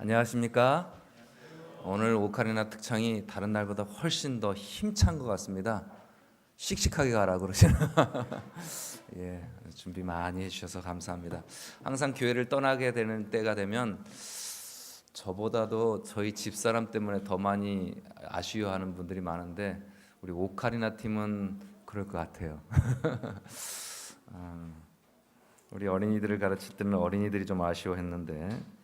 안녕하십니까? 오늘 오카리나 특창이 다른 날보다 훨씬 더 힘찬 것 같습니다. 씩씩하게 가라 그러시나? 예, 준비 많이 해주셔서 감사합니다. 항상 교회를 떠나게 되는 때가 되면 저보다도 저희 집사람 때문에 더 많이 아쉬워하는 분들이 많은데 우리 오카리나 팀은 그럴 것 같아요. 우리 어린이들을 가르칠 때는 어린이들이 좀 아쉬워했는데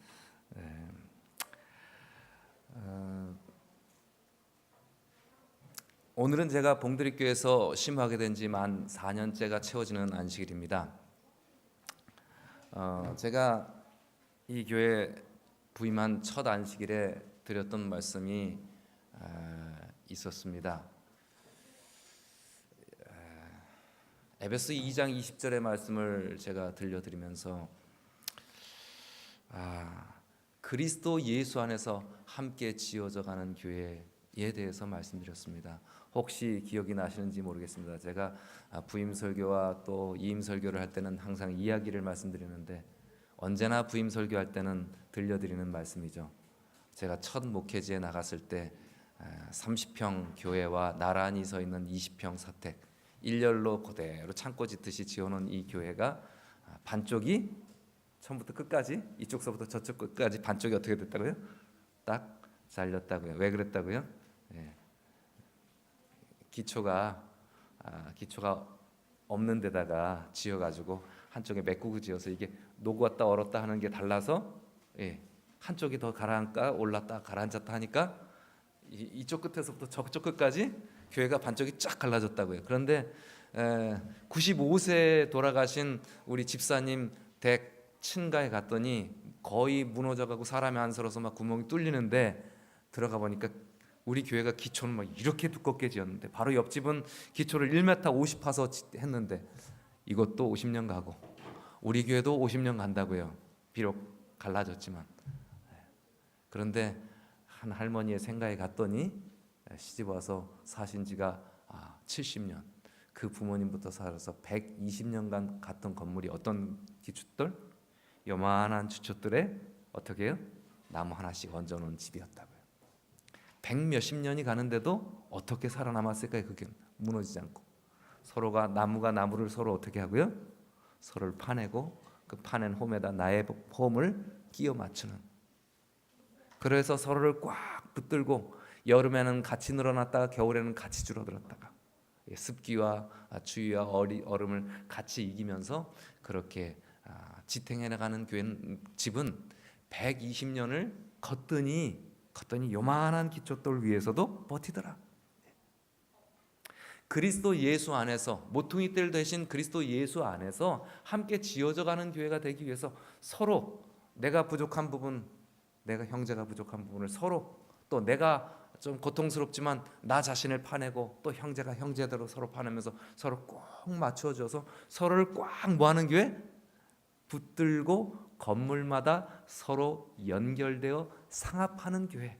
오늘은 제가 봉드리교에서 심하게 된 지 만 4년째가 채워지는 안식일입니다. 제가 이 교회 부임한 첫 안식일에 드렸던 말씀이 있었습니다. 에베소 2장 20절의 말씀을 제가 들려드리면서 그리스도 예수 안에서 함께 지어져가는 교회에 대해서 말씀드렸습니다. 혹시 기억이 나시는지 모르겠습니다. 제가 부임 설교와 또 이임 설교를 할 때는 항상 이야기를 말씀드리는데 언제나 부임 설교할 때는 들려드리는 말씀이죠. 제가 첫 목회지에 나갔을 때 30평 교회와 나란히 서 있는 20평 사택 일렬로 그대로 창고 짓듯이 지어놓은 이 교회가 반쪽이 처음부터 끝까지 이쪽서부터 저쪽 끝까지 반쪽이 어떻게 됐다고요? 딱 잘렸다고요. 왜 그랬다고요? 기초가 없는 데다가 지어가지고 한쪽에 메꾸고 지어서 이게 녹았다 얼었다 하는 게 달라서 한쪽이 더 가라앉다 올랐다 가라앉았다 하니까 이쪽 끝에서부터 저쪽 끝까지 교회가 반쪽이 쫙 갈라졌다고요. 그런데 95세 돌아가신 우리 집사님 댁 친가에 갔더니 거의 무너져가고 사람이 안 서러서 막 구멍이 뚫리는데 들어가 보니까 우리 교회가 기초는 막 이렇게 두껍게 지었는데 바로 옆집은 기초를 1m 50 파서 했는데 이것도 50년 가고 우리 교회도 50년 간다고요. 비록 갈라졌지만. 그런데 한 할머니의 생가에 갔더니 시집 와서 사신 지가 70년, 그 부모님부터 살아서 120년간 갔던 건물이 어떤 기초들? 요만한 주춧들에 어떻게 해요? 나무 하나씩 얹어놓은 집이었다고요. 100몇십 년이 가는데도 어떻게 살아남았을까요? 그게 무너지지 않고 서로가 나무가 나무를 서로 어떻게 하고요? 서로를 파내고 그 파낸 홈에다 나의 홈을 끼워 맞추는. 그래서 서로를 꽉 붙들고 여름에는 같이 늘어났다가 겨울에는 같이 줄어들었다가 습기와 추위와 얼음을 같이 이기면서 그렇게 지탱해 나가는 집은 120년을 걷더니 요만한 기초돌 위에서도 버티더라. 그리스도 예수 안에서 모퉁이 뜰 대신 그리스도 예수 안에서 함께 지어져 가는 교회가 되기 위해서 서로 내가 부족한 부분, 내가 형제가 부족한 부분을 서로 또 내가 좀 고통스럽지만 나 자신을 파내고 또 형제가 형제대로 서로 파내면서 서로 꼭 맞춰줘서 서로를 꽉 뭐하는 교회? 붙들고 건물마다 서로 연결되어 상합하는 교회.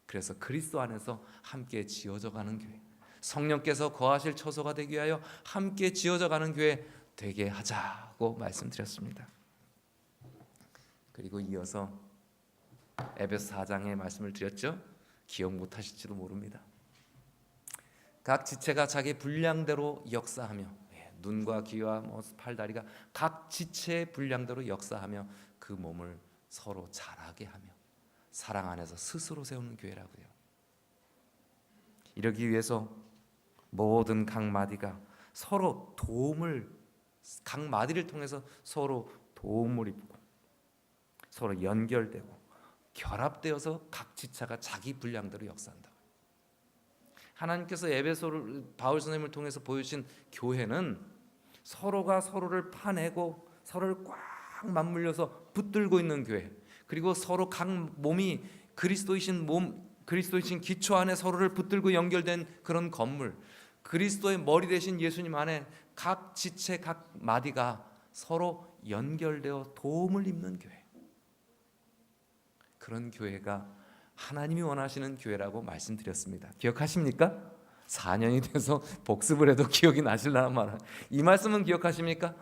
그래서 그리스도 안에서 함께 지어져 가는 교회, 성령께서 거하실 처소가 되기 위하여 함께 지어져 가는 교회 되게 하자고 말씀드렸습니다. 그리고 이어서 에베소 4장의 말씀을 드렸죠. 기억 못하실지도 모릅니다. 각 지체가 자기 분량대로 역사하며 눈과 귀와 팔다리가 각 지체의 분량대로 역사하며 그 몸을 서로 자라게 하며 사랑 안에서 스스로 세우는 교회라고요. 이러기 위해서 모든 각 마디가 서로 도움을, 각 마디를 통해서 서로 도움을 입고 서로 연결되고 결합되어서 각 지체가 자기 분량대로 역사한다. 하나님께서 에베소를 바울 선생님을 통해서 보여주신 교회는 서로가 서로를 파내고 서로를 꽉 맞물려서 붙들고 있는 교회, 그리고 서로 각 몸이 그리스도이신 기초 안에 서로를 붙들고 연결된 그런 건물, 그리스도의 머리 되신 예수님 안에 각 지체 각 마디가 서로 연결되어 도움을 입는 교회, 그런 교회가 하나님이 원하시는 교회라고 말씀드렸습니다. 기억하십니까? 4년이 돼서 복습을 해도 기억이 나실라나 말아. 이 말씀은 기억하십니까?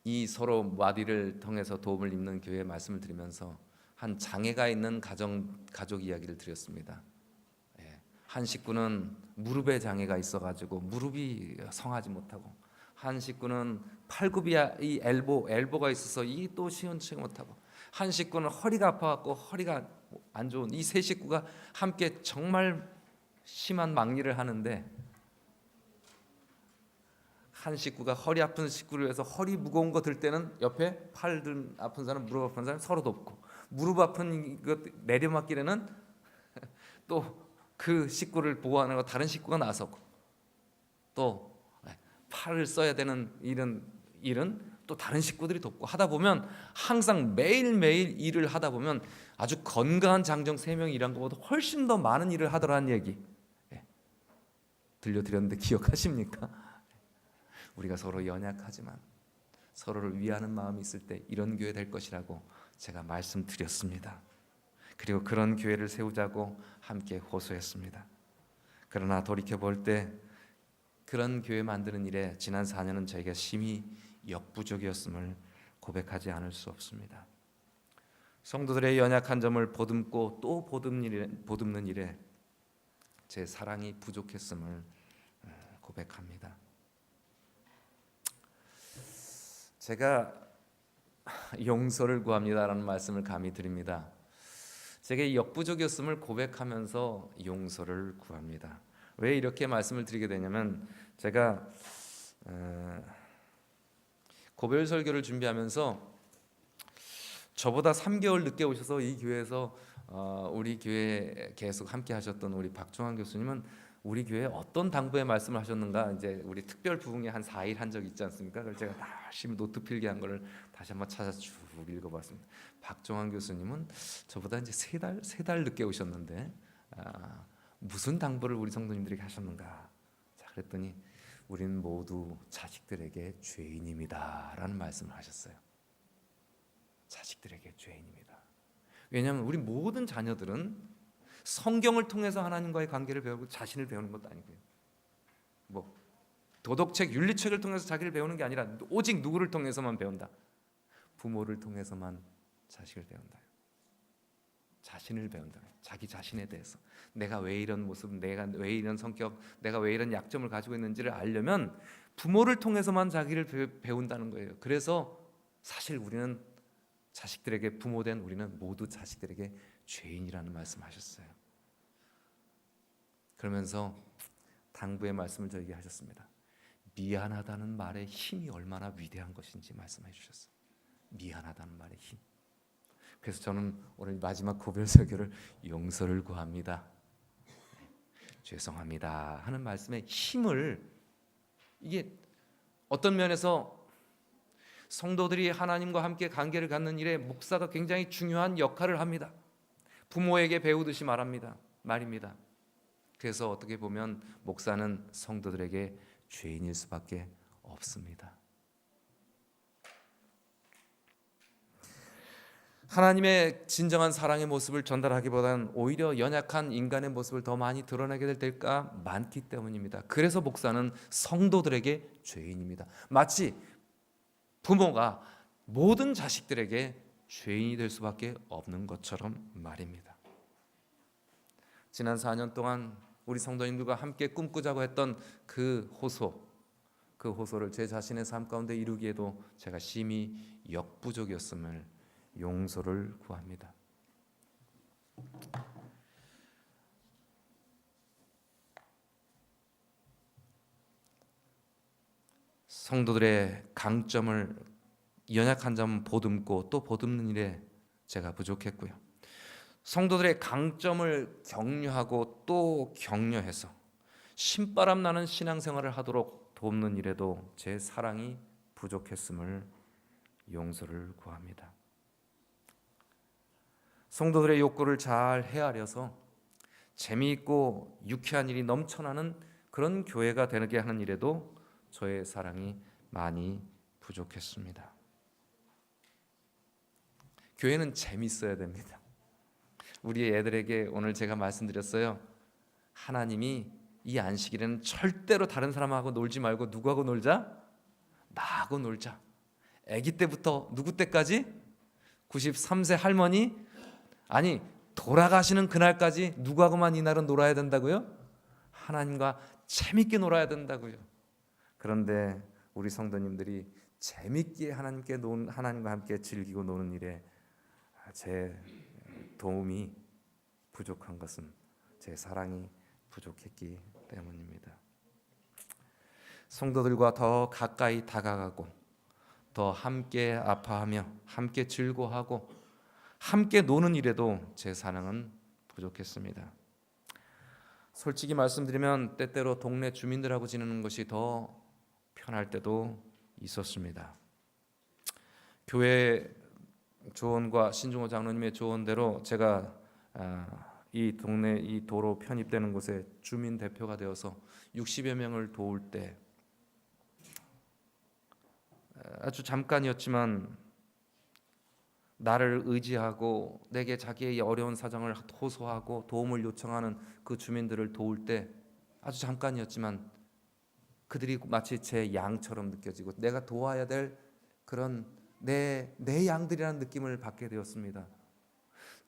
이 서로 마디를 통해서 도움을 입는 교회 말씀을 드리면서 한 장애가 있는 가족 이야기를 드렸습니다. 한 식구는 무릎에 장애가 있어가지고 무릎이 성하지 못하고, 한 식구는 팔굽이 이 엘보가 있어서 이 또 시원치가 못하고, 한 식구는 허리가 아파갖고 허리가 안 좋은, 이 세 식구가 함께 정말 심한 막리를 하는데, 한 식구가 허리 아픈 식구를 위해서 허리 무거운 거 들 때는 옆에 팔 아픈 사람, 무릎 아픈 사람 서로 돕고, 무릎 아픈 것 내려맡기에는 또 그 식구를 보호하는 거 다른 식구가 나서고, 또 팔을 써야 되는 일은 또 다른 식구들이 돕고 하다 보면, 항상 매일매일 일을 하다 보면 아주 건강한 장정 3명이 일한 것보다 훨씬 더 많은 일을 하더라는 얘기 들려드렸는데 기억하십니까? 우리가 서로 연약하지만 서로를 위하는 마음이 있을 때 이런 교회 될 것이라고 제가 말씀드렸습니다. 그리고 그런 교회를 세우자고 함께 호소했습니다. 그러나 돌이켜볼 때 그런 교회 만드는 일에 지난 4년은 저희가 심히 역부족이었음을 고백하지 않을 수 없습니다. 성도들의 연약한 점을 보듬고 또 보듬는 일에 제 사랑이 부족했음을 고백합니다. 제가 용서를 구합니다라는 말씀을 감히 드립니다. 제게 역부족이었음을 고백하면서 용서를 구합니다. 왜 이렇게 말씀을 드리게 되냐면, 제가 고별 설교를 준비하면서 저보다 3개월 늦게 오셔서 이 교회에서 우리 교회 계속 함께 하셨던 우리 박종환 교수님은 우리 교회에 어떤 당부의 말씀을 하셨는가, 이제 우리 특별 부흥회 한 4일 한 적 있지 않습니까? 그걸 제가 다 열심히 노트 필기한 거를 다시 한번 찾아 쭉 읽어봤습니다. 박종환 교수님은 저보다 이제 세 달 늦게 오셨는데 무슨 당부를 우리 성도님들에게 하셨는가? 자, 그랬더니 우리는 모두 자식들에게 죄인입니다라는 말씀을 하셨어요. 자식들에게 죄인입니다. 왜냐하면 우리 모든 자녀들은 성경을 통해서 하나님과의 관계를 배우고 자신을 배우는 것도 아니고요, 뭐 도덕책, 윤리책을 통해서 자기를 배우는 게 아니라 오직 누구를 통해서만 배운다? 부모를 통해서만 자식을 배운다. 자신을 배운다. 자기 자신에 대해서, 내가 왜 이런 모습, 내가 왜 이런 성격, 내가 왜 이런 약점을 가지고 있는지를 알려면 부모를 통해서만 자기를 배운다는 거예요. 그래서 사실 우리는 자식들에게, 부모된 우리는 모두 자식들에게 죄인이라는 말씀하셨어요. 그러면서 당부의 말씀을 저에게 하셨습니다. 미안하다는 말의 힘이 얼마나 위대한 것인지 말씀해 주셨어요. 미안하다는 말의 힘. 그래서 저는 오늘 마지막 고별 설교를 용서를 구합니다, 죄송합니다 하는 말씀의 힘을, 이게 어떤 면에서 성도들이 하나님과 함께 관계를 갖는 일에 목사가 굉장히 중요한 역할을 합니다. 부모에게 배우듯이 말입니다. 그래서 어떻게 보면 목사는 성도들에게 죄인일 수밖에 없습니다. 하나님의 진정한 사랑의 모습을 전달하기보다는 오히려 연약한 인간의 모습을 더 많이 드러내게 될 때가 많기 때문입니다. 그래서 목사는 성도들에게 죄인입니다. 마치 부모가 모든 자식들에게 죄인이 될 수밖에 없는 것처럼 말입니다. 지난 4년 동안 우리 성도님들과 함께 꿈꾸자고 했던 그 호소를 제 자신의 삶 가운데 이루기에도 제가 심히 역부족이었음을 용서를 구합니다. 성도들의 강점을, 연약한 점 보듬고 또 보듬는 일에 제가 부족했고요, 성도들의 강점을 격려하고 또 격려해서 신바람 나는 신앙생활을 하도록 돕는 일에도 제 사랑이 부족했음을 용서를 구합니다. 성도들의 욕구를 잘 헤아려서 재미있고 유쾌한 일이 넘쳐나는 그런 교회가 되게 하는 일에도 저의 사랑이 많이 부족했습니다. 교회는 재밌어야 됩니다. 우리 애들에게 오늘 제가 말씀드렸어요. 하나님이 이 안식일에는 절대로 다른 사람하고 놀지 말고 누구하고 놀자? 나하고 놀자. 아기 때부터 누구 때까지? 93세 할머니? 아니, 돌아가시는 그날까지 누구하고만 이 날은 놀아야 된다고요? 하나님과 재밌게 놀아야 된다고요. 그런데 우리 성도님들이 재밌게 하나님과 함께 즐기고 노는 일에 제 도움이 부족한 것은 제 사랑이 부족했기 때문입니다. 성도들과 더 가까이 다가가고 더 함께 아파하며 함께 즐거워하고 함께 노는 일에도 제 사랑은 부족했습니다. 솔직히 말씀드리면 때때로 동네 주민들하고 지내는 것이 더 편할 때도 있었습니다. 교회 조언과 신중호 장로님의 조언대로 제가 이 동네 이 도로 편입되는 곳에 주민 대표가 되어서 60여 명을 도울 때 아주 잠깐이었지만 나를 의지하고 내게 자기의 어려운 사정을 호소하고 도움을 요청하는 그 주민들을 도울 때 아주 잠깐이었지만 그들이 마치 제 양처럼 느껴지고 내가 도와야 될 그런 내 양들이라는 느낌을 받게 되었습니다.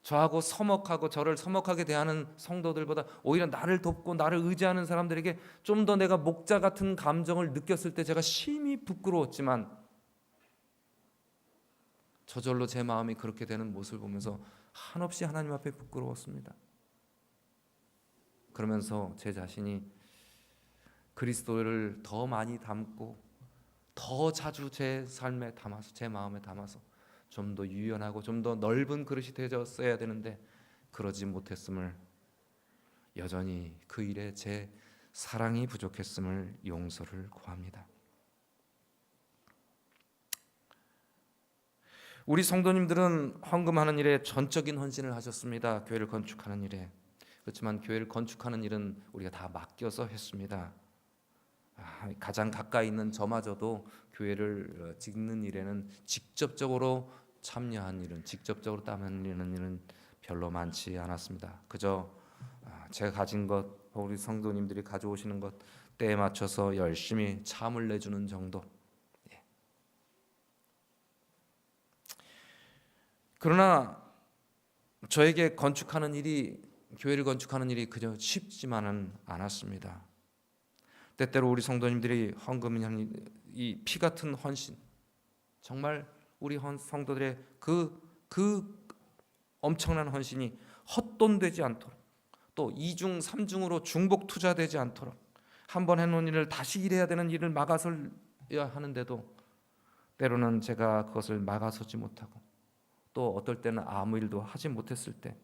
저하고 서먹하고 저를 서먹하게 대하는 성도들보다 오히려 나를 돕고 나를 의지하는 사람들에게 좀 더 내가 목자 같은 감정을 느꼈을 때 제가 심히 부끄러웠지만 저절로 제 마음이 그렇게 되는 모습을 보면서 한없이 하나님 앞에 부끄러웠습니다. 그러면서 제 자신이 그리스도를 더 많이 담고 더 자주 제 삶에 담아서 제 마음에 담아서 좀 더 유연하고 좀 더 넓은 그릇이 되었어야 되는데 그러지 못했음을 여전히 그 일에 제 사랑이 부족했음을 용서를 구합니다. 우리 성도님들은 헌금하는 일에 전적인 헌신을 하셨습니다. 교회를 건축하는 일에. 그렇지만 교회를 건축하는 일은 우리가 다 맡겨서 했습니다. 가장 가까이 있는 저마저도 교회를 짓는 일에는 직접적으로 참여한 일은 직접적으로 땀 흘리는 일은 별로 많지 않았습니다. 그저 제가 가진 것, 우리 성도님들이 가져오시는 것 때에 맞춰서 열심히 참을 내주는 정도. 그러나 저에게 교회를 건축하는 일이 그저 쉽지만은 않았습니다. 때때로 우리 성도님들이 헌금하는 이 피 같은 헌신, 정말 우리 성도들의 그 엄청난 헌신이 헛돈되지 않도록 또 2중 3중으로 중복 투자되지 않도록 한번 해놓은 일을 다시 일해야 되는 일을 막아서야 하는데도 때로는 제가 그것을 막아서지 못하고 또 어떨 때는 아무 일도 하지 못했을 때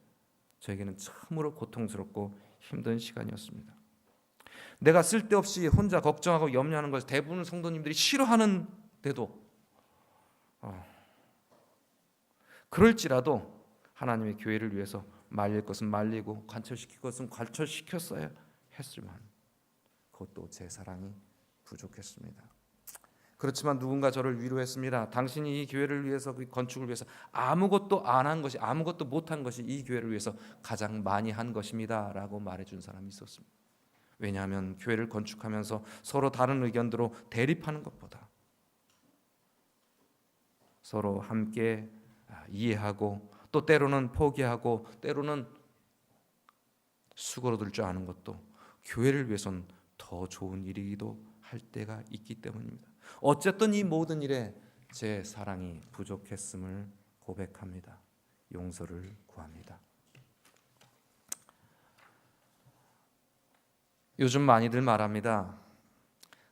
저에게는 참으로 고통스럽고 힘든 시간이었습니다. 내가 쓸데없이 혼자 걱정하고 염려하는 것을 대부분 성도님들이 싫어하는데도 그럴지라도 하나님의 교회를 위해서 말릴 것은 말리고 관철시킬 것은 관철시켰어야 했지만 그것도 제 사랑이 부족했습니다. 그렇지만 누군가 저를 위로했습니다. 당신이 이 교회를 위해서, 그 건축을 위해서 아무것도 안 한 것이, 아무것도 못한 것이 이 교회를 위해서 가장 많이 한 것입니다 라고 말해준 사람이 있었습니다. 왜냐하면 교회를 건축하면서 서로 다른 의견으로 대립하는 것보다 서로 함께 이해하고 또 때로는 포기하고 때로는 수그러들 줄 아는 것도 교회를 위해서는 더 좋은 일이기도 할 때가 있기 때문입니다. 어쨌든 이 모든 일에 제 사랑이 부족했음을 고백합니다. 용서를 구합니다. 요즘 많이들 말합니다.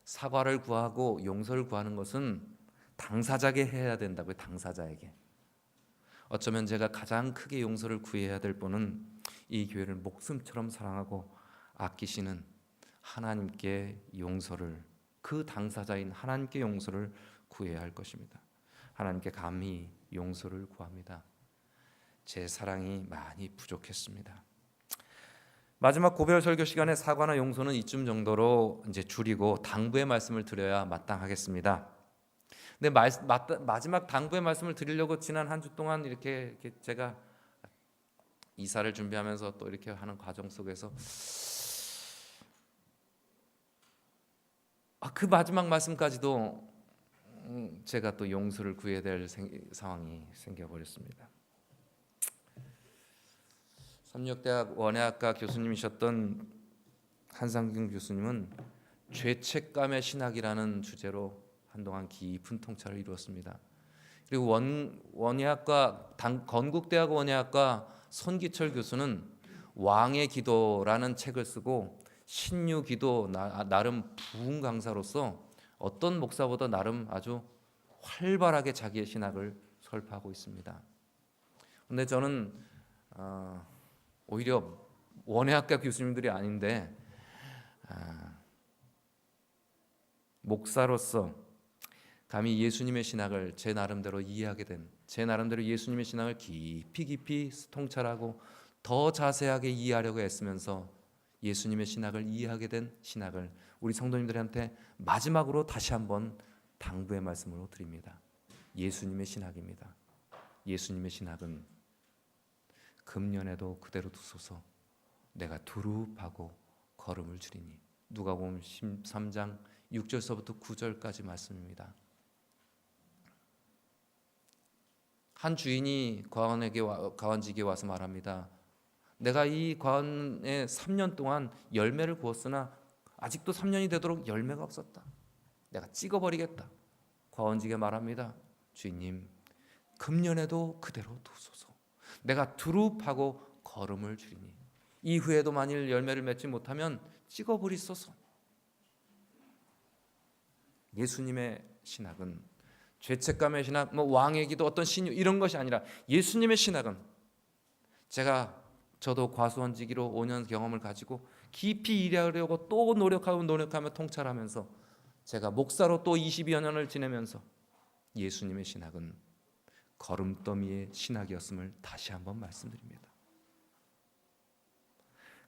사과를 구하고 용서를 구하는 것은 당사자에게 해야 된다고요. 당사자에게. 어쩌면 제가 가장 크게 용서를 구해야 될 분은 이 교회를 목숨처럼 사랑하고 아끼시는 하나님께 용서를, 그 당사자인 하나님께 용서를 구해야 할 것입니다. 하나님께 감히 용서를 구합니다. 제 사랑이 많이 부족했습니다. 마지막 고별 설교 시간에 사과나 용서는 이쯤 정도로 이제 줄이고 당부의 말씀을 드려야 마땅하겠습니다. 근데 마지막 당부의 말씀을 드리려고 지난 한 주 동안 이렇게 제가 이사를 준비하면서 또 이렇게 하는 과정 속에서 그 마지막 말씀까지도 제가 또 용서를 구해야 될 상황이 생겨버렸습니다. 삼육대학 원예학과 교수님이셨던 한상균 교수님은 죄책감의 신학이라는 주제로 한동안 깊은 통찰을 이루었습니다. 그리고 원예학과 건국대학 원예학과 손기철 교수는 왕의 기도라는 책을 쓰고 신유기도 나름 부흥 강사로서 어떤 목사보다 나름 아주 활발하게 자기의 신학을 설파하고 있습니다. 그런데 저는 오히려 원예학과 교수님들이 아닌데 목사로서 감히 예수님의 신학을 제 나름대로 이해하게 된, 제 나름대로 예수님의 신학을 깊이 통찰하고 더 자세하게 이해하려고 애쓰면서 예수님의 신학을 이해하게 된 신학을 우리 성도님들한테 마지막으로 다시 한번 당부의 말씀으로 드립니다. 예수님의 신학입니다. 예수님의 신학은 금년에도 그대로 두소서 내가 두루하고 걸음을 줄이니. 누가복음 13장 6절서부터 9절까지 말씀입니다. 한 주인이 과원직에 와서 말합니다. 내가 이 과원에 3년 동안 열매를 부었으나 아직도 3년이 되도록 열매가 없었다. 내가 찍어버리겠다. 과원직에 말합니다. 주인님, 금년에도 그대로 두소서. 내가 두루하고 걸음을 줄이니 이후에도 만일 열매를 맺지 못하면 찍어버리소서. 예수님의 신학은 죄책감의 신학, 왕의 기도, 어떤 신유 이런 것이 아니라 예수님의 신학은 저도 과수원지기로 5년 경험을 가지고 깊이 일하려고 또 노력하며 통찰하면서 제가 목사로 또 20여 년을 지내면서 예수님의 신학은 걸음더미의 신학이었음을 다시 한번 말씀드립니다.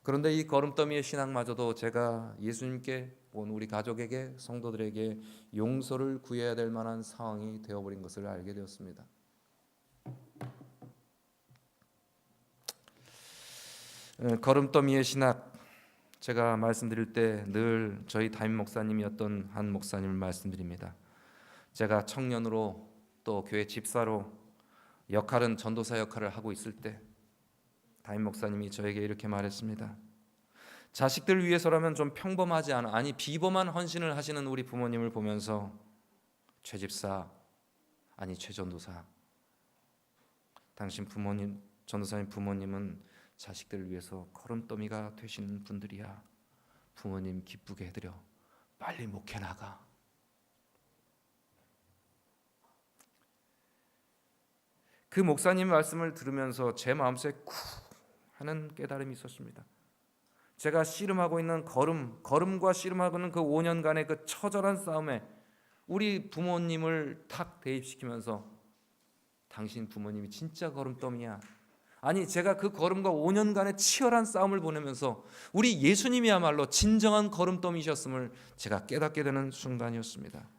그런데 이 걸음더미의 신학마저도 제가 예수님께 우리 가족에게 성도들에게 용서를 구해야 될 만한 상황이 되어버린 것을 알게 되었습니다. 걸음더미의 신학, 제가 말씀드릴 때 늘 저희 담임 목사님이었던 한 목사님을 말씀드립니다. 제가 청년으로 또 교회 집사로 역할은 전도사 역할을 하고 있을 때 담임 목사님이 저에게 이렇게 말했습니다. 자식들 위해서라면 좀 평범하지 않아, 아니 비범한 헌신을 하시는 우리 부모님을 보면서 최 집사, 아니 최 전도사, 당신 부모님, 전도사님 부모님은 자식들을 위해서 걸음더미가 되시는 분들이야. 부모님 기쁘게 해드려. 빨리 목회 나가. 그 목사님 말씀을 들으면서 제 마음속에 쿵 하는 깨달음이 있었습니다. 제가 씨름하고 있는 걸음과 씨름하고는 그 5년간의 그 처절한 싸움에 우리 부모님을 탁 대입시키면서 당신 부모님이 진짜 걸음더미야. 아니 제가 그 걸음과 5년간의 치열한 싸움을 보내면서 우리 예수님이야말로 진정한 걸음더미셨음을 제가 깨닫게 되는 순간이었습니다.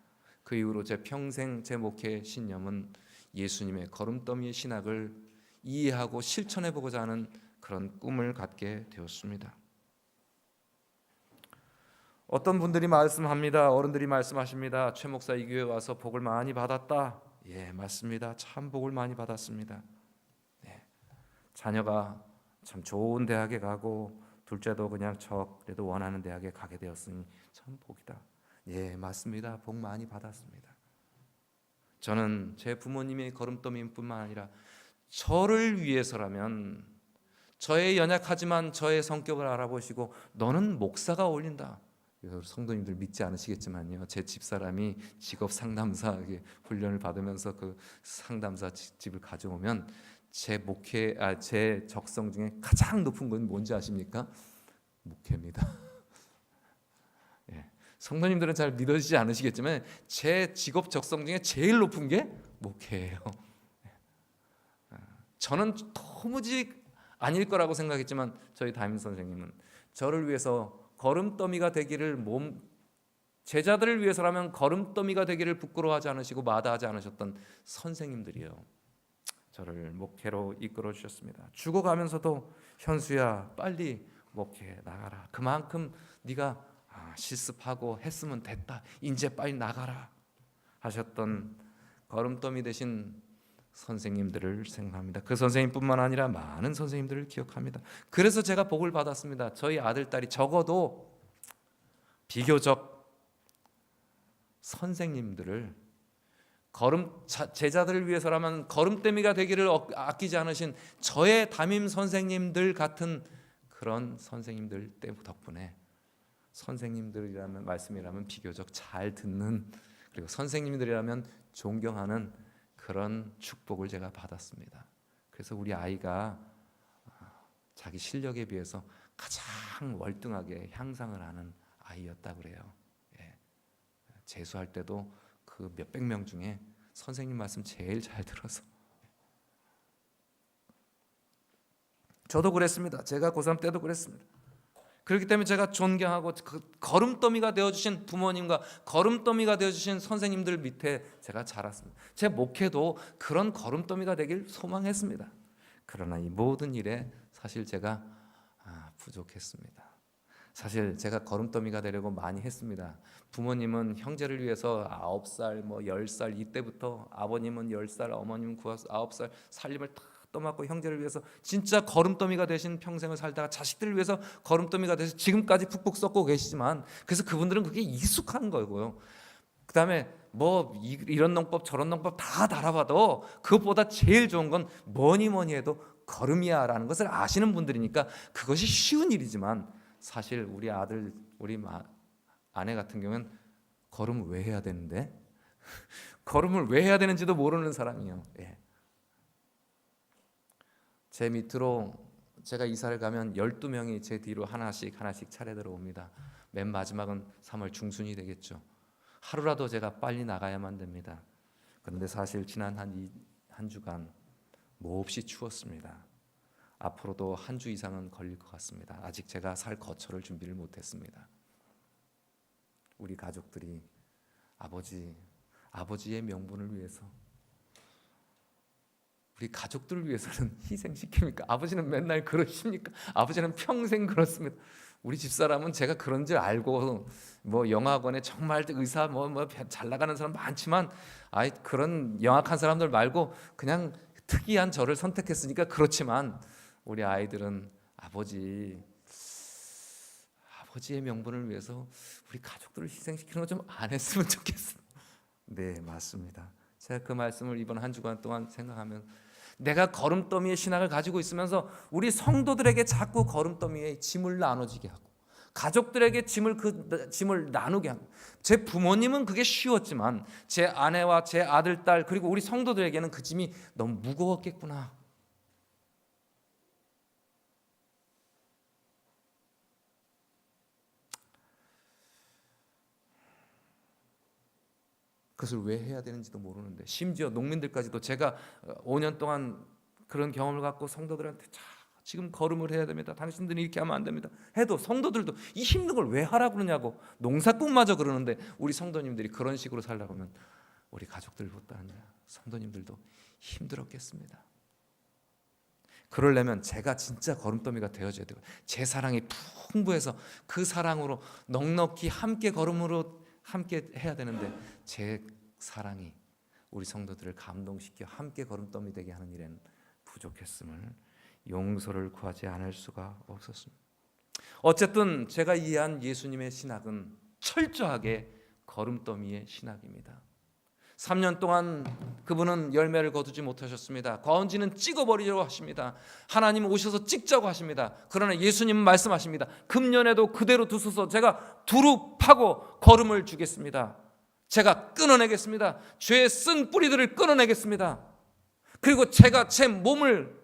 그 이후로 제 평생 제 목회의 신념은 예수님의 걸음더미의 신학을 이해하고 실천해보고자 하는 그런 꿈을 갖게 되었습니다. 어떤 분들이 말씀합니다. 어른들이 말씀하십니다. 최 목사 이 교회 와서 복을 많이 받았다. 예, 맞습니다. 참 복을 많이 받았습니다. 네. 자녀가 참 좋은 대학에 가고 둘째도 그냥 그래도 원하는 대학에 가게 되었으니 참 복이다. 예, 맞습니다. 복 많이 받았습니다. 저는 제 부모님의 걸음더미뿐만 아니라 저를 위해서라면 저의 연약하지만 저의 성격을 알아보시고 너는 목사가 어울린다. 성도님들 믿지 않으시겠지만요, 제 집사람이 직업 상담사 훈련을 받으면서 그 상담사 집을 가져오면 제 적성 중에 가장 높은 건 뭔지 아십니까? 목회입니다. 예. 성도님들은 잘 믿어지지 않으시겠지만 제 직업 적성 중에 제일 높은 게 목회예요. 저는 도무지 아닐 거라고 생각했지만 저희 담임 선생님은 저를 위해서 걸음더미가 되기를 제자들을 위해서라면 걸음더미가 되기를 부끄러워하지 않으시고 마다하지 않으셨던 선생님들이에요. 저를 목회로 이끌어 주셨습니다. 죽어가면서도 현수야 빨리 목회 나가라. 그만큼 네가 실습하고 했으면 됐다. 이제 빨리 나가라. 하셨던 걸음더미 되신 선생님들을 생각합니다. 그 선생님뿐만 아니라 많은 선생님들을 기억합니다. 그래서 제가 복을 받았습니다. 저희 아들, 딸이 적어도 비교적 선생님들을 제자들을 위해서라면 걸음더미가 되기를 아끼지 않으신 저의 담임 선생님들 같은 그런 선생님들 덕분에 선생님들이라면 말씀이라면 비교적 잘 듣는, 그리고 선생님들이라면 존경하는 그런 축복을 제가 받았습니다. 그래서 우리 아이가 자기 실력에 비해서 가장 월등하게 향상을 하는 아이였다 그래요. 예. 재수할 때도 그 몇백 명 중에 선생님 말씀 제일 잘 들어서. 저도 그랬습니다. 제가 고3 때도 그랬습니다. 그렇기 때문에 제가 존경하고 그 걸음더미가 되어주신 부모님과 걸음더미가 되어주신 선생님들 밑에 제가 자랐습니다. 제 목회도 그런 걸음더미가 되길 소망했습니다. 그러나 이 모든 일에 사실 제가 부족했습니다. 사실 제가 걸음더미가 되려고 많이 했습니다. 부모님은 형제를 위해서 9살, 10살 이때부터, 아버님은 10살, 어머님은 9살 살림을 다 떠맡고 형제를 위해서 진짜 걸음더미가 되신 평생을 살다가 자식들을 위해서 걸음더미가 돼서 지금까지 푹푹 썩고 계시지만, 그래서 그분들은 그게 익숙한 거고요. 그 다음에 이런 농법 저런 농법 다 달아봐도 그것보다 제일 좋은 건 뭐니 해도 걸음이야 라는 것을 아시는 분들이니까 그것이 쉬운 일이지만, 사실 우리 아들, 우리 아내 같은 경우는 걸음을 왜 해야 되는데 걸음을 왜 해야 되는지도 모르는 사람이에요. 예. 제 밑으로 제가 이사를 가면 12명이 제 뒤로 하나씩 차례대로 옵니다. 맨 마지막은 3월 중순이 되겠죠. 하루라도 제가 빨리 나가야만 됩니다. 그런데 사실 지난 한 주간 몹시 추웠습니다. 앞으로도 한 주 이상은 걸릴 것 같습니다. 아직 제가 살 거처를 준비를 못했습니다. 우리 가족들이 아버지의 명분을 위해서, 우리 가족들을 위해서는 희생시킵니까? 아버지는 맨날 그러십니까? 아버지는 평생 그렇습니다. 우리 집사람은 제가 그런 줄 알고 영어학원에 정말 의사 잘 나가는 사람 많지만 그런 영악한 사람들 말고 그냥 특이한 저를 선택했으니까 그렇지만, 우리 아이들은 아버지의 명분을 위해서 우리 가족들을 희생시키는 거 좀 안 했으면 좋겠습니다. 네, 맞습니다. 제가 그 말씀을 이번 한 주간 동안 생각하면, 내가 걸음더미의 신학을 가지고 있으면서 우리 성도들에게 자꾸 걸음더미의 짐을 나눠지게 하고, 가족들에게 짐을 나누게 하고, 제 부모님은 그게 쉬웠지만 제 아내와 제 아들, 딸, 그리고 우리 성도들에게는 그 짐이 너무 무거웠겠구나. 그것을 왜 해야 되는지도 모르는데, 심지어 농민들까지도 제가 5년 동안 그런 경험을 갖고 성도들한테 지금 걸음을 해야 됩니다, 당신들이 이렇게 하면 안 됩니다 해도 성도들도 이 힘든 걸 왜 하라고 그러냐고, 농사꾼마저 그러는데 우리 성도님들이 그런 식으로 살라고 하면 우리 가족들보다 아니라 성도님들도 힘들었겠습니다. 그러려면 제가 진짜 걸음더미가 되어줘야 되고, 제 사랑이 풍부해서 그 사랑으로 넉넉히 함께 걸음으로 함께 해야 되는데, 제 사랑이 우리 성도들을 감동시켜 함께 걸음더미 되게 하는 일에는 부족했음을, 용서를 구하지 않을 수가 없었습니다. 어쨌든 제가 이해한 예수님의 신학은 철저하게 걸음더미의 신학입니다. 3년 동안 그분은 열매를 거두지 못하셨습니다. 과언지는 찍어버리려고 하십니다. 하나님 오셔서 찍자고 하십니다. 그러나 예수님은 말씀하십니다. 금년에도 그대로 두소서, 제가 두루 파고 걸음을 주겠습니다. 제가 끊어내겠습니다. 죄의 쓴 뿌리들을 끊어내겠습니다. 그리고 제가 제 몸을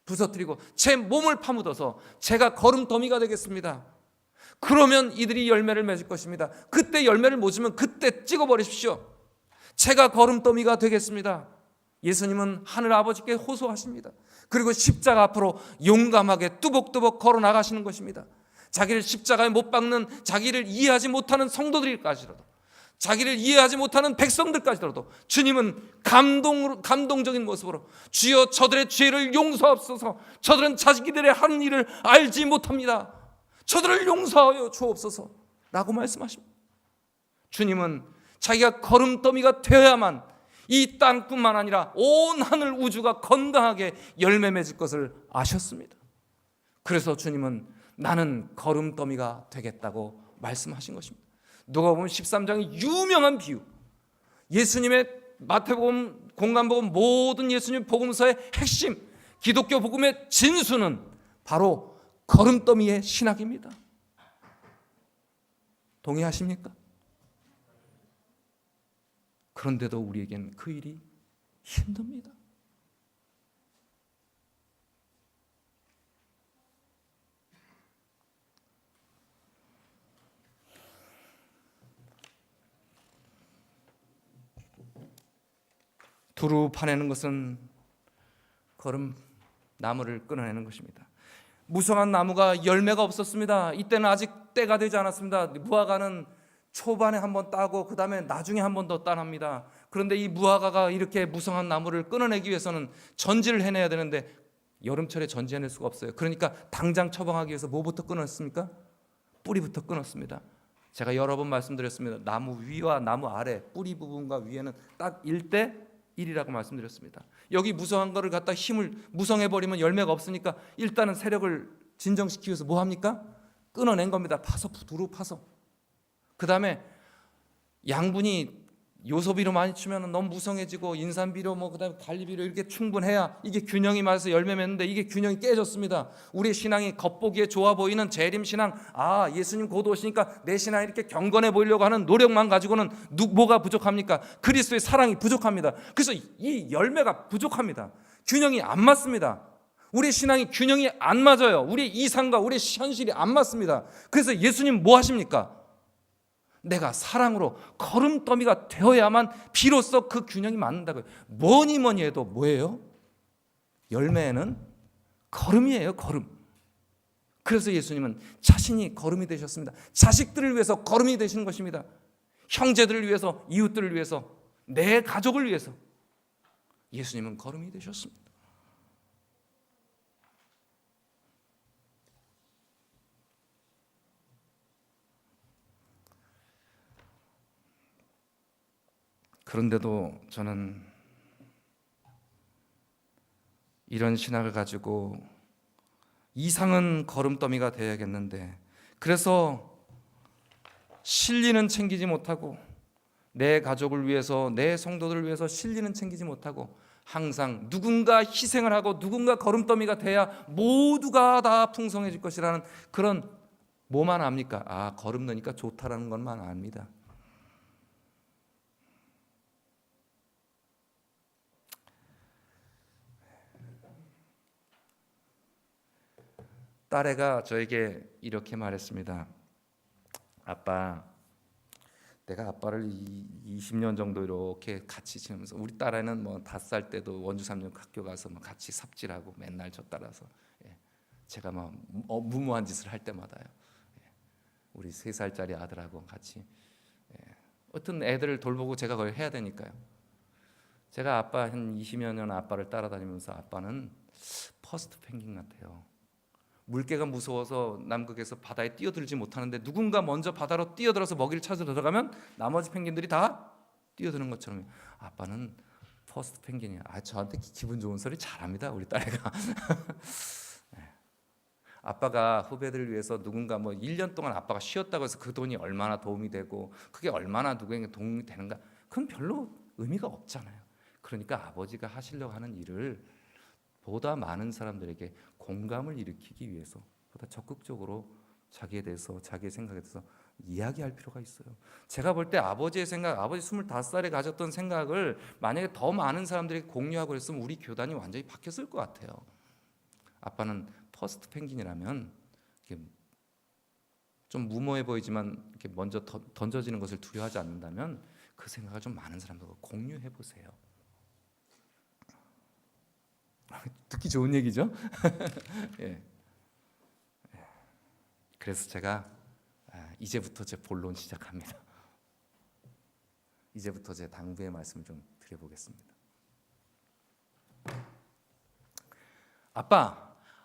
부서뜨리고 제 몸을 파묻어서 제가 걸음더미가 되겠습니다. 그러면 이들이 열매를 맺을 것입니다. 그때 열매를 못 주면 그때 찍어버리십시오. 제가 걸음더미가 되겠습니다. 예수님은 하늘 아버지께 호소하십니다. 그리고 십자가 앞으로 용감하게 뚜벅뚜벅 걸어 나가시는 것입니다. 자기를 십자가에 못 박는 자기를 이해하지 못하는 성도들까지라도, 자기를 이해하지 못하는 백성들까지라도 주님은 감동적인 모습으로, 주여 저들의 죄를 용서하옵소서, 저들은 자기들의 하는 일을 알지 못합니다, 저들을 용서하여 주옵소서 라고 말씀하십니다. 주님은 자기가 걸음더미가 되어야만 이 땅뿐만 아니라 온 하늘 우주가 건강하게 열매 맺을 것을 아셨습니다. 그래서 주님은 나는 걸음더미가 되겠다고 말씀하신 것입니다. 누가복음 13장의 유명한 비유, 예수님의 마태복음, 공관복음, 모든 예수님 복음서의 핵심, 기독교 복음의 진수는 바로 걸음더미의 신학입니다. 동의하십니까? 그런데도 우리에겐 그 일이 힘듭니다. 두루 파내는 것은 걸음 나무를 끊어내는 것입니다. 무성한 나무가 열매가 없었습니다. 이때는 아직 때가 되지 않았습니다. 무화과는 초반에 한번 따고 그 다음에 나중에 한 번 더 따납니다. 그런데 이 무화과가 이렇게 무성한 나무를 끊어내기 위해서는 전지를 해내야 되는데 여름철에 전지해낼 수가 없어요. 그러니까 당장 처방하기 위해서 뭐부터 끊었습니까? 뿌리부터 끊었습니다. 제가 여러 번 말씀드렸습니다. 나무 위와 나무 아래, 뿌리 부분과 위에는 딱 1대 1이라고 말씀드렸습니다. 여기 무성한 거를 갖다 힘을 무성해버리면 열매가 없으니까 일단은 세력을 진정시키기 위해서 뭐 합니까? 끊어낸 겁니다. 파서 두루 파서. 그 다음에 양분이 요소비로 많이 치면 너무 무성해지고 인산비료 그다음에 관리비료 이렇게 충분해야 이게 균형이 맞아서 열매 맺는데 이게 균형이 깨졌습니다. 우리의 신앙이 겉보기에 좋아 보이는 재림 신앙, 예수님 곧 오시니까 내 신앙이 이렇게 경건해 보이려고 하는 노력만 가지고는 뭐가 부족합니까? 그리스도의 사랑이 부족합니다. 그래서 이 열매가 부족합니다. 균형이 안 맞습니다. 우리 신앙이 균형이 안 맞아요. 우리 이상과 우리 현실이 안 맞습니다. 그래서 예수님 뭐 하십니까? 내가 사랑으로 걸음더미가 되어야만 비로소 그 균형이 맞는다고요. 뭐니 해도 뭐예요? 열매는 걸음이에요. 걸음. 그래서 예수님은 자신이 걸음이 되셨습니다. 자식들을 위해서 걸음이 되시는 것입니다. 형제들을 위해서, 이웃들을 위해서, 내 가족을 위해서 예수님은 걸음이 되셨습니다. 그런데도 저는 이런 신학을 가지고 이상은 걸음더미가 되어야겠는데, 그래서 실리는 챙기지 못하고 내 가족을 위해서, 내 성도들을 위해서 실리는 챙기지 못하고 항상 누군가 희생을 하고 누군가 걸음더미가 돼야 모두가 다 풍성해질 것이라는 그런 뭐만 압니까? 걸음 넣으니까 좋다라는 것만 압니다. 딸애가 저에게 이렇게 말했습니다. 아빠, 내가 아빠를 20년 정도 이렇게 같이 지내면서, 우리 딸애는 5살 때도 원주 3년 학교 가서 같이 삽질하고 맨날 저 따라서, 제가 무모한 짓을 할 때마다요. 우리 3살짜리 아들하고 같이, 어떤 애들을 돌보고 제가 그걸 해야 되니까요. 제가 아빠 한 20여 년 아빠를 따라다니면서 아빠는 퍼스트 펭귄 같아요. 물개가 무서워서 남극에서 바다에 뛰어들지 못하는데 누군가 먼저 바다로 뛰어들어서 먹이를 찾으러 들어가면 나머지 펭귄들이 다 뛰어드는 것처럼 아빠는 퍼스트 펭귄이야. 저한테 기분 좋은 소리 잘합니다, 우리 딸애가. 아빠가 후배들을 위해서 누군가 1년 동안 아빠가 쉬었다고 해서 그 돈이 얼마나 도움이 되고 그게 얼마나 누구에게 도움이 되는가, 그건 별로 의미가 없잖아요. 그러니까 아버지가 하시려고 하는 일을 보다 많은 사람들에게 공감을 일으키기 위해서 보다 적극적으로 자기에 대해서, 자기의 생각에 대해서 이야기할 필요가 있어요. 제가 볼 때 아버지의 생각, 아버지 25살에 가졌던 생각을 만약에 더 많은 사람들에게 공유하고 그랬으면 우리 교단이 완전히 바뀌었을 것 같아요. 아빠는 퍼스트 펭귄이라면 좀 무모해 보이지만 이렇게 먼저 던져지는 것을 두려워하지 않는다면 그 생각을 좀 많은 사람들과 공유해 보세요. 듣기 좋은 얘기죠? 예. 그래서 제가 이제부터 제 본론 시작합니다. 이제부터 제 당부의 말씀을 좀 드려보겠습니다.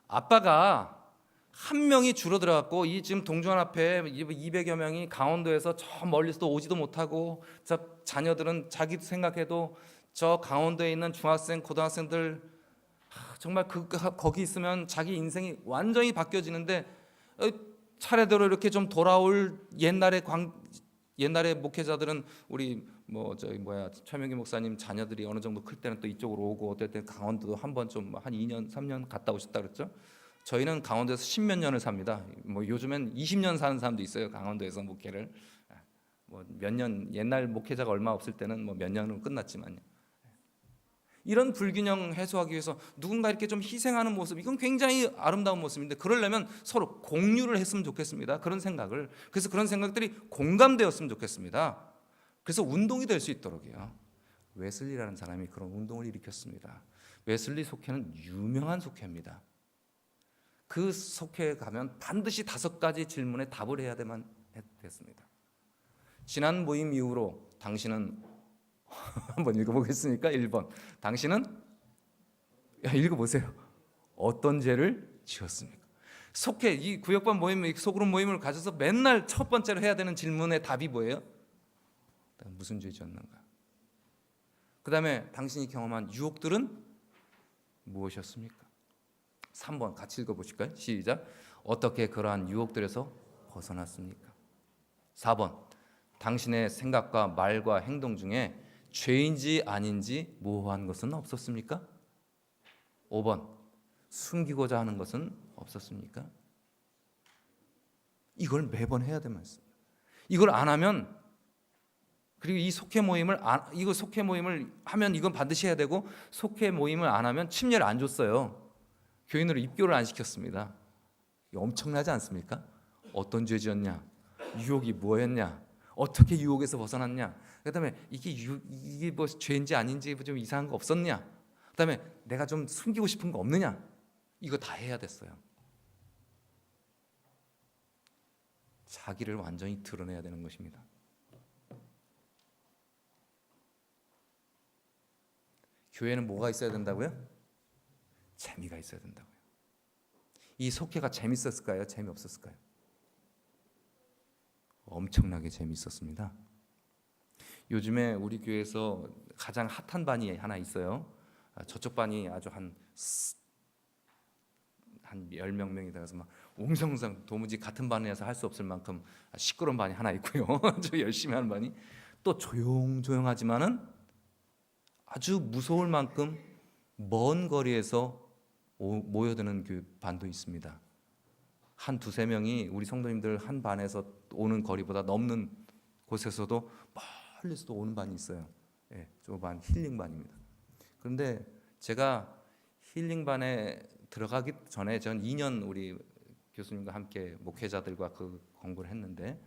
아빠가 한 명이 줄어들어갖고 이 지금 동주원 앞에 200여 명이 강원도에서 저 멀리서 오지도 못하고 저 자녀들은 자기도 생각해도 저 강원도에 있는 중학생, 고등학생들 정말 거기 있으면 자기 인생이 완전히 바뀌어지는데 차례대로 이렇게 좀 돌아올 옛날의 목회자들은 우리 최명기 목사님 자녀들이 어느 정도 클 때는 또 이쪽으로 오고 어떨 때 강원도도 한 번 좀 한 2년 3년 갔다 오셨다 그랬죠. 저희는 강원도에서 10몇 년을 삽니다. 요즘엔 20년 사는 사람도 있어요. 강원도에서 목회를 몇 년, 옛날 목회자가 얼마 없을 때는 몇 년으로 끝났지만요. 이런 불균형 해소하기 위해서 누군가 이렇게 좀 희생하는 모습, 이건 굉장히 아름다운 모습인데 그러려면 서로 공유를 했으면 좋겠습니다. 그런 생각을. 그래서 그런 생각들이 공감되었으면 좋겠습니다. 그래서 운동이 될 수 있도록요. 웨슬리라는 사람이 그런 운동을 일으켰습니다. 웨슬리 속회는 유명한 속회입니다. 그 속회에 가면 반드시 5가지 질문에 답을 해야 됐습니다. 지난 모임 이후로 당신은 한번 읽어보겠습니까? 1번. 당신은 읽어보세요. 어떤 죄를 지었습니까? 속회, 이 구역반 모임, 소그룹 모임을 가져서 맨날 첫 번째로 해야 되는 질문의 답이 뭐예요? 무슨 죄 지었는가? 그 다음에 당신이 경험한 유혹들은 무엇이었습니까? 3번 같이 읽어보실까요? 시작. 어떻게 그러한 유혹들에서 벗어났습니까? 4번. 당신의 생각과 말과 행동 중에 죄인지 아닌지 모호한 것은 없었습니까? 5번. 숨기고자 하는 것은 없었습니까? 이걸 매번 해야 될 말씀입니다. 이걸 안 하면, 그리고 이 속회 모임을 하면 이건 반드시 해야 되고, 속회 모임을 안 하면 침례를 안 줬어요. 교인으로 입교를 안 시켰습니다. 엄청나지 않습니까? 어떤 죄 지었냐? 유혹이 뭐였냐? 어떻게 유혹에서 벗어났냐? 그다음에 이게 뭐 죄인지 아닌지 좀 이상한 거 없었냐? 그다음에 내가 좀 숨기고 싶은 거 없느냐? 이거 다 해야 됐어요. 자기를 완전히 드러내야 되는 것입니다. 교회는 뭐가 있어야 된다고요? 재미가 있어야 된다고요. 이 속회가 재밌었을까요? 재미없었을까요? 엄청나게 재밌었습니다. 요즘에 우리 교회에서 가장 핫한 반이 하나 있어요. 저쪽 반이 아주 한 10명이 되어서 막 옹성성 도무지 같은 반에서 할 수 없을 만큼 시끄러운 반이 하나 있고요. 아주 열심히 하는 반이 또 조용조용하지만은 아주 무서울 만큼 먼 거리에서 모여드는 그 반도 있습니다. 한 2-3명이 우리 성도님들 한 반에서 오는 거리보다 넘는 곳에서도 멀리서도 오는 반이 있어요. 저 반 힐링반입니다. 그런데 제가 힐링반에 들어가기 전에 전 2년 우리 교수님과 함께 목회자들과 그 공부를 했는데,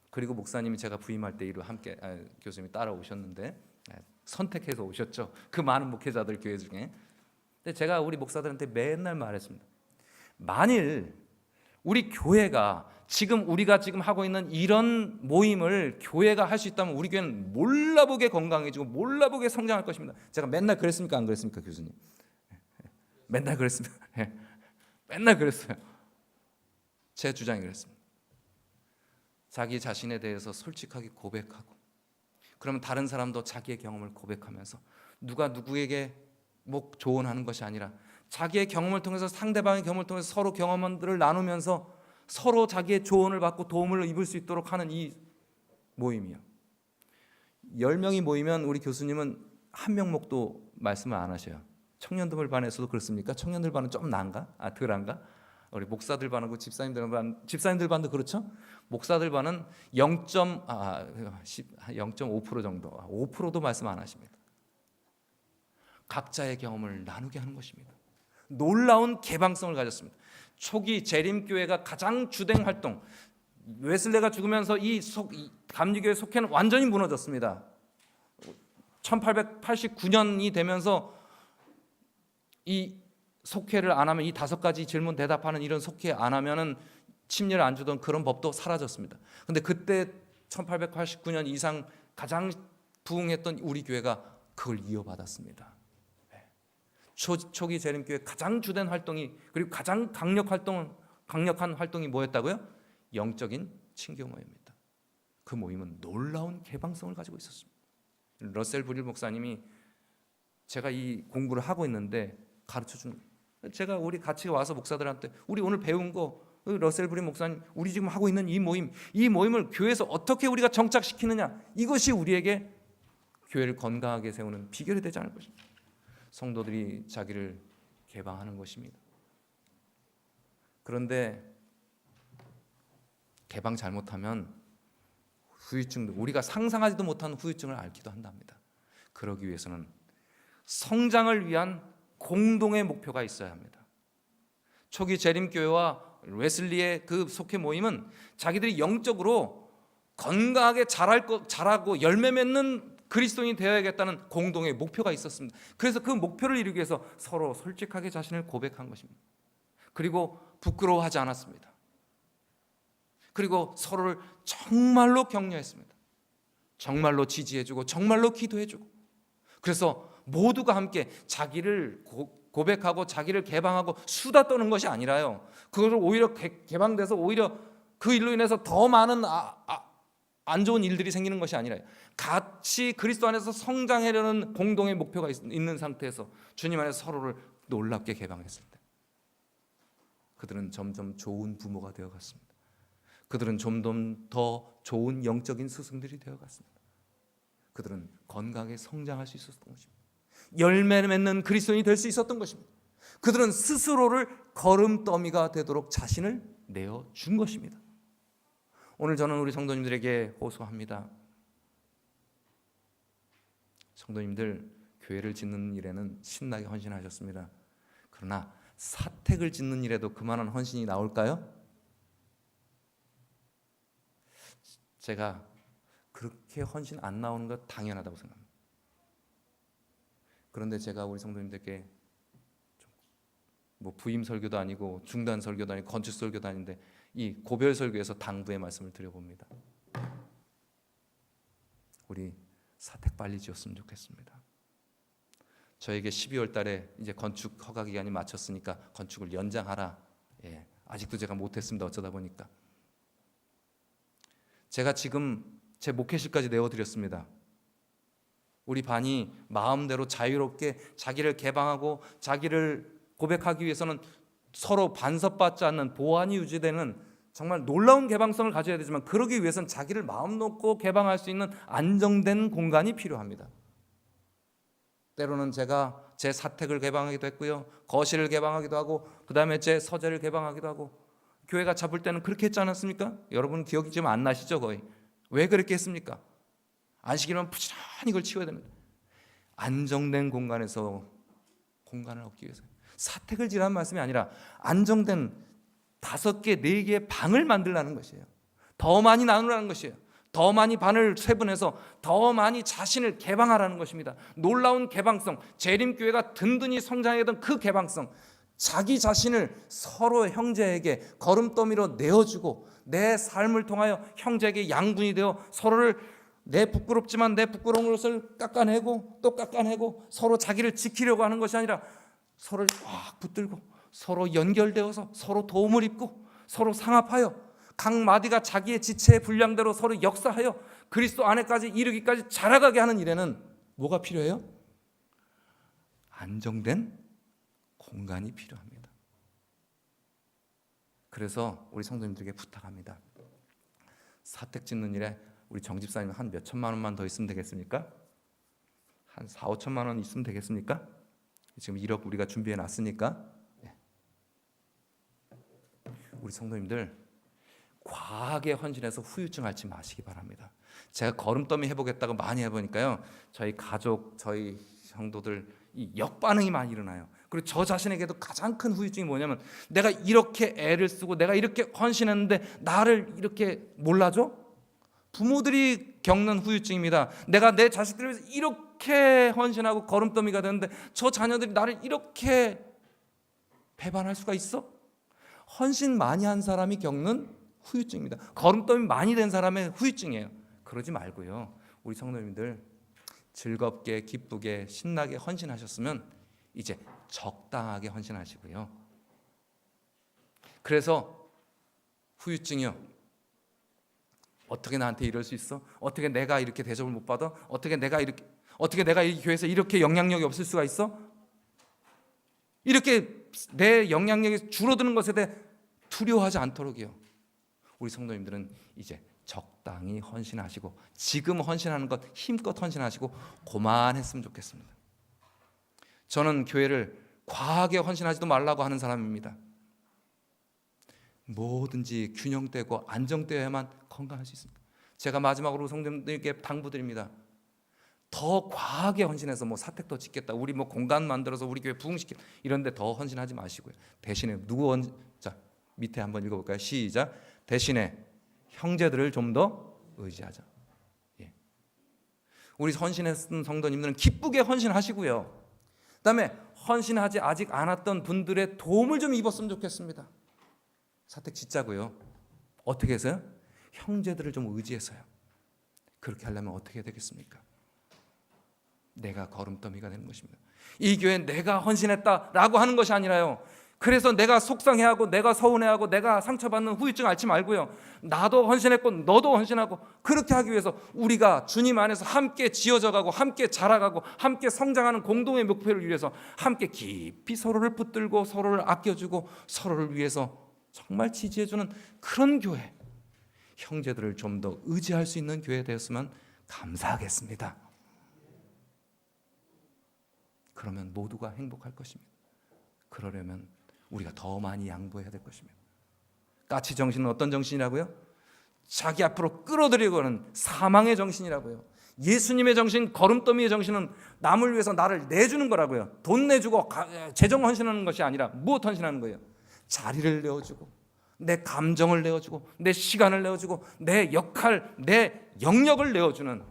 그리고 목사님이 제가 부임할 때 이로 함께 교수님이 따라오셨는데 선택해서 오셨죠. 그 많은 목회자들 교회 중에. 근데 제가 우리 목사들한테 맨날 말했습니다. 만일 우리 교회가 우리가 지금 하고 있는 이런 모임을 교회가 할 수 있다면 우리 교회는 몰라보게 건강해지고 몰라보게 성장할 것입니다. 제가 맨날 그랬습니까? 안 그랬습니까, 교수님? 맨날 그랬습니다. 맨날 그랬어요. 제 주장이 그랬습니다. 자기 자신에 대해서 솔직하게 고백하고, 그러면 다른 사람도 자기의 경험을 고백하면서 누가 누구에게 조언하는 것이 아니라 자기의 경험을 통해서, 상대방의 경험을 통해서 서로 경험들을 나누면서 서로 자기의 조언을 받고 도움을 입을 수 있도록 하는 이 모임이요. 10명이 모이면 우리 교수님은 한 명목도 말씀을 안 하셔요. 청년들 반에서도 그렇습니까? 청년들 반은 좀 나은가? 덜한가? 우리 목사들 반하고 집사님들 반도 그렇죠? 목사들 반은 0.5% 정도, 5%도 말씀 안 하십니다. 각자의 경험을 나누게 하는 것입니다. 놀라운 개방성을 가졌습니다. 초기 재림교회가 가장 주된 활동, 웨슬레가 죽으면서 이 감리교회 속회는 완전히 무너졌습니다. 1889년이 되면서 이 속회를 안 하면, 이 5가지 질문 대답하는 이런 속회 안 하면은 침례를 안 주던 그런 법도 사라졌습니다. 근데 그때 1889년 이상 가장 부흥했던 우리 교회가 그걸 이어받았습니다. 초기 재림교회 가장 주된 활동이, 그리고 가장 강력 활동은 강력한 활동이 뭐였다고요? 영적인 친교 모임입니다. 그 모임은 놀라운 개방성을 가지고 있었습니다. 러셀 브릴 목사님이 제가 이 공부를 하고 있는데 가르쳐 준, 제가 우리 같이 와서 목사들한테 우리 오늘 배운 거, 러셀 브릴 목사님 우리 지금 하고 있는 이 모임을 교회에서 어떻게 우리가 정착시키느냐, 이것이 우리에게 교회를 건강하게 세우는 비결이 되지 않을 것입니다. 성도들이 자기를 개방하는 것입니다. 그런데 개방 잘못하면 후유증도, 우리가 상상하지도 못한 후유증을 앓기도 한답니다. 그러기 위해서는 성장을 위한 공동의 목표가 있어야 합니다. 초기 재림교회와 웨슬리의 그 속회 모임은 자기들이 영적으로 건강하게 자라고 열매 맺는 그리스도인이 되어야겠다는 공동의 목표가 있었습니다. 그래서 그 목표를 이루기 위해서 서로 솔직하게 자신을 고백한 것입니다. 그리고 부끄러워하지 않았습니다. 그리고 서로를 정말로 격려했습니다. 정말로 지지해주고 정말로 기도해주고, 그래서 모두가 함께 자기를 고백하고 자기를 개방하고 수다 떠는 것이 아니라요, 그것을 오히려 개방돼서 오히려 그 일로 인해서 더 많은 안 좋은 일들이 생기는 것이 아니라 같이 그리스도 안에서 성장하려는 공동의 목표가 있는 상태에서 주님 안에서 서로를 놀랍게 개방했을 때 그들은 점점 좋은 부모가 되어갔습니다. 그들은 점점 더 좋은 영적인 스승들이 되어갔습니다. 그들은 건강하게 성장할 수 있었던 것입니다. 열매 맺는 그리스도인이 될 수 있었던 것입니다. 그들은 스스로를 걸음더미가 되도록 자신을 내어준 것입니다. 오늘 저는 우리 성도님들에게 호소합니다. 성도님들, 교회를 짓는 일에는 신나게 헌신하셨습니다. 그러나 사택을 짓는 일에도 그만한 헌신이 나올까요? 제가 그렇게 헌신 안 나오는 것 당연하다고 생각합니다. 그런데 제가 우리 성도님들께 뭐 부임 설교도 아니고 중단 설교도 아니고 건축 설교도 아닌데 이 고별 설교에서 당부의 말씀을 드려봅니다. 우리 사택 빨리 지었으면 좋겠습니다. 저에게 12월 달에 이제 건축 허가 기간이 마쳤으니까 건축을 연장하라. 아직도 제가 못했습니다. 어쩌다 보니까. 제가 지금 제 목회실까지 내어드렸습니다. 우리 반이 마음대로 자유롭게 자기를 개방하고 자기를 고백하기 위해서는 서로 반섭받지 않는 보안이 유지되는 정말 놀라운 개방성을 가져야 되지만, 그러기 위해서는 자기를 마음 놓고 개방할 수 있는 안정된 공간이 필요합니다. 때로는 제가 제 사택을 개방하기도 했고요, 거실을 개방하기도 하고, 그 다음에 제 서재를 개방하기도 하고. 교회가 잡을 때는 그렇게 했지 않았습니까? 여러분 기억이 좀 안 나시죠? 거의. 왜 그렇게 했습니까? 안식일만 부지런히 이걸 치워야 됩니다. 안정된 공간에서 공간을 얻기 위해서 사택을 지라는 말씀이 아니라 안정된 5개, 4개의 방을 만들라는 것이에요. 더 많이 나누라는 것이에요. 더 많이 반을 세분해서 더 많이 자신을 개방하라는 것입니다. 놀라운 개방성, 재림교회가 든든히 성장하던 그 개방성, 자기 자신을 서로 형제에게 걸음더미로 내어주고 내 삶을 통하여 형제에게 양분이 되어 서로를 내 부끄럽지만 내 부끄러운 것을 깎아내고 또 깎아내고 서로 자기를 지키려고 하는 것이 아니라 서로를 꽉 붙들고 서로 연결되어서 서로 도움을 입고 서로 상합하여 각 마디가 자기의 지체의 분량대로 서로 역사하여 그리스도 안에까지 이르기까지 자라가게 하는 일에는 뭐가 필요해요? 안정된 공간이 필요합니다. 그래서 우리 성도님들에게 부탁합니다. 사택 짓는 일에 우리 정집사님 한 몇 천만 원만 더 있으면 되겠습니까? 한 4, 5천만 원 있으면 되겠습니까? 지금 1억 우리가 준비해 놨으니까. 우리 성도님들 과하게 헌신해서 후유증 앓지 마시기 바랍니다. 제가 걸음더미 해보겠다고 많이 해보니까요, 저희 가족, 저희 성도들 이 역반응이 많이 일어나요. 그리고 저 자신에게도 가장 큰 후유증이 뭐냐면, 내가 이렇게 애를 쓰고 내가 이렇게 헌신했는데 나를 이렇게 몰라줘? 부모들이 겪는 후유증입니다. 내가 내 자식들을 위해서 이렇게 헌신하고 걸음더미가 되는데 저 자녀들이 나를 이렇게 배반할 수가 있어? 헌신 많이 한 사람이 겪는 후유증입니다. 걸음더미 많이 된 사람의 후유증이에요. 그러지 말고요, 우리 성도님들 즐겁게 기쁘게 신나게 헌신하셨으면 이제 적당하게 헌신하시고요. 그래서 후유증이요. 어떻게 나한테 이럴 수 있어? 어떻게 내가 이렇게 대접을 못 받아? 어떻게 내가 이 교회에서 이렇게 영향력이 없을 수가 있어? 이렇게 내 영향력이 줄어드는 것에 대해 두려워하지 않도록이요. 우리 성도님들은 이제 적당히 헌신하시고, 지금 헌신하는 것 힘껏 헌신하시고 그만했으면 좋겠습니다. 저는 교회를 과하게 헌신하지도 말라고 하는 사람입니다. 뭐든지 균형되고 안정되어야만 건강할 수 있습니다. 제가 마지막으로 성도님들께 당부드립니다. 더 과하게 헌신해서 뭐 사택 더 짓겠다, 우리 뭐 공간 만들어서 우리 교회 부흥시켰다, 이런데 더 헌신하지 마시고요. 대신에 자, 밑에 한번 읽어볼까요? 시작. 대신에 형제들을 좀 더 의지하자. 예. 우리 헌신했던 성도님들은 기쁘게 헌신하시고요. 그다음에 헌신하지 아직 않았던 분들의 도움을 좀 입었으면 좋겠습니다. 사택 짓자고요. 어떻게 해서요? 형제들을 좀 의지해서요. 그렇게 하려면 어떻게 해야 되겠습니까? 내가 걸음더미가 되는 것입니다. 이 교회는 내가 헌신했다라고 하는 것이 아니라요, 그래서 내가 속상해하고 내가 서운해하고 내가 상처받는 후유증 앓지 말고요, 나도 헌신했고 너도 헌신하고, 그렇게 하기 위해서 우리가 주님 안에서 함께 지어져가고 함께 자라가고 함께 성장하는 공동의 목표를 위해서 함께 깊이 서로를 붙들고 서로를 아껴주고 서로를 위해서 정말 지지해주는 그런 교회, 형제들을 좀 더 의지할 수 있는 교회 되었으면 감사하겠습니다. 그러면 모두가 행복할 것입니다. 그러려면 우리가 더 많이 양보해야 될 것입니다. 까치 정신은 어떤 정신이라고요? 자기 앞으로 끌어들이고 하는 사망의 정신이라고요. 예수님의 정신, 걸음더미의 정신은 남을 위해서 나를 내주는 거라고요. 돈 내주고 재정 헌신하는 것이 아니라 무엇 헌신하는 거예요? 자리를 내어주고, 내 감정을 내어주고, 내 시간을 내어주고, 내 역할, 내 영역을 내어주는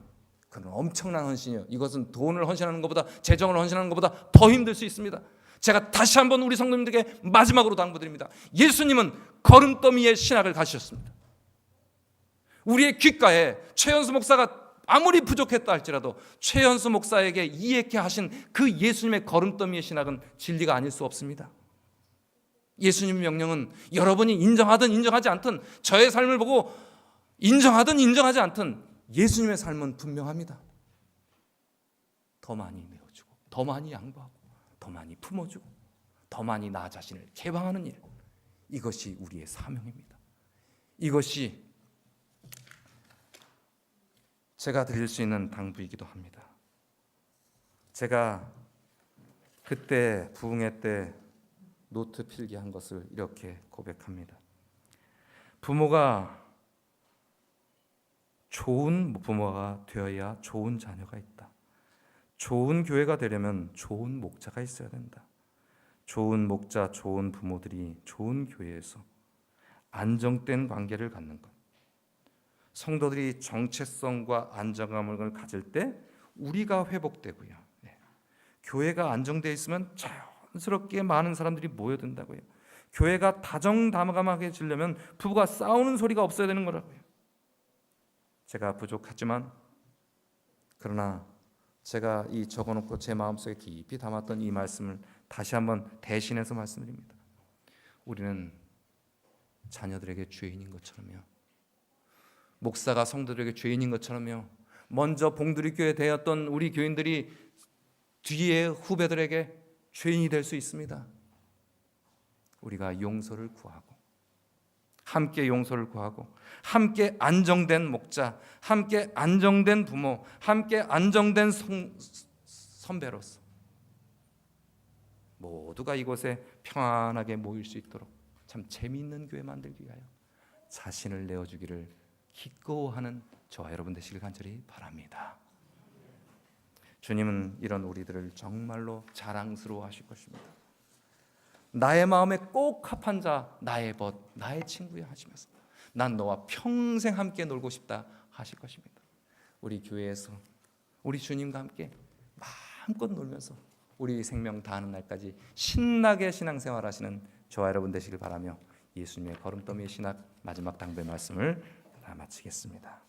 그런 엄청난 헌신이에요. 이것은 돈을 헌신하는 것보다, 재정을 헌신하는 것보다 더 힘들 수 있습니다. 제가 다시 한번 우리 성도님들에게 마지막으로 당부드립니다. 예수님은 걸음더미의 신학을 가지셨습니다. 우리의 귓가에 최연수 목사가 아무리 부족했다 할지라도 최연수 목사에게 이해케 하신 그 예수님의 걸음더미의 신학은 진리가 아닐 수 없습니다. 예수님의 명령은 여러분이 인정하든 인정하지 않든, 저의 삶을 보고 인정하든 인정하지 않든 예수님의 삶은 분명합니다. 더 많이 내어주고, 더 많이 양보하고, 더 많이 품어주고, 더 많이 나 자신을 개방하는 일, 이것이 우리의 사명입니다. 이것이 제가 드릴 수 있는 당부이기도 합니다. 제가 그때 부흥회 때 노트 필기한 것을 이렇게 고백합니다. 부모가 좋은 부모가 되어야 좋은 자녀가 있다. 좋은 교회가 되려면 좋은 목자가 있어야 된다. 좋은 목자, 좋은 부모들이 좋은 교회에서 안정된 관계를 갖는 것. 성도들이 정체성과 안정감을 가질 때 우리가 회복되고요. 교회가 안정되어 있으면 자연스럽게 많은 사람들이 모여든다고요. 교회가 다정다감하게지려면 부부가 싸우는 소리가 없어야 되는 거라고요. 제가 부족하지만, 그러나 제가 이 적어놓고 제 마음속에 깊이 담았던 이 말씀을 다시 한번 대신해서 말씀드립니다. 우리는 자녀들에게 죄인인 것처럼요, 목사가 성도들에게 죄인인 것처럼요, 먼저 봉두리교회 되었던 우리 교인들이 뒤에 후배들에게 죄인이 될 수 있습니다. 우리가 용서를 구하고, 함께 용서를 구하고, 함께 안정된 목자, 함께 안정된 부모, 함께 안정된 선배로서 모두가 이곳에 평안하게 모일 수 있도록 참 재미있는 교회 만들기 위하여 자신을 내어주기를 기꺼워하는 저와 여러분 되시길 간절히 바랍니다. 주님은 이런 우리들을 정말로 자랑스러워 하실 것입니다. 나의 마음에 꼭 합한 자 나의 벗, 나의 친구야 하시면서 난 너와 평생 함께 놀고 싶다 하실 것입니다. 우리 교회에서 우리 주님과 함께 마음껏 놀면서 우리 생명 다하는 날까지 신나게 신앙생활 하시는 저와 여러분 되시길 바라며 예수님의 걸음더미의 신학 마지막 당부의 말씀을 마치겠습니다.